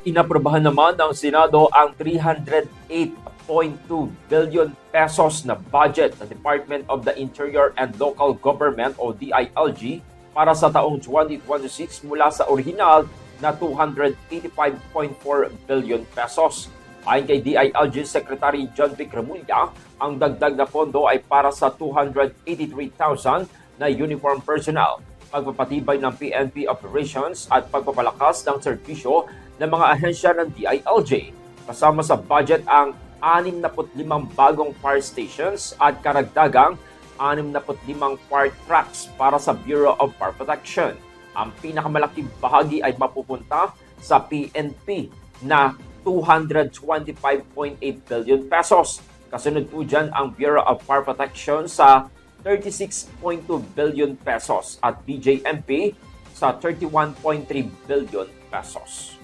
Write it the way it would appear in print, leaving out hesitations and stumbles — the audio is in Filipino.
Inaprobahan naman ng Senado ang 308.2 billion pesos na budget ng Department of the Interior and Local Government o DILG para sa taong 2026 mula sa orihinal na 285.4 billion pesos. Ayon kay DILG Secretary John Vic Remulla, ang dagdag na pondo ay para sa 283,000 na uniform personnel, pagpapatibay ng PNP operations at pagpapalakas ng serbisyo ng mga ahensya ng DILG. Kasama sa budget ang 65 bagong fire stations at karagdagang 65 fire trucks para sa Bureau of Fire Protection. Ang pinakamalaking bahagi ay mapupunta sa PNP na 225.8 billion pesos. Kasunod po dyan ang Bureau of Fire Protection sa 36.2 billion pesos at BJMP sa 31.3 billion pesos.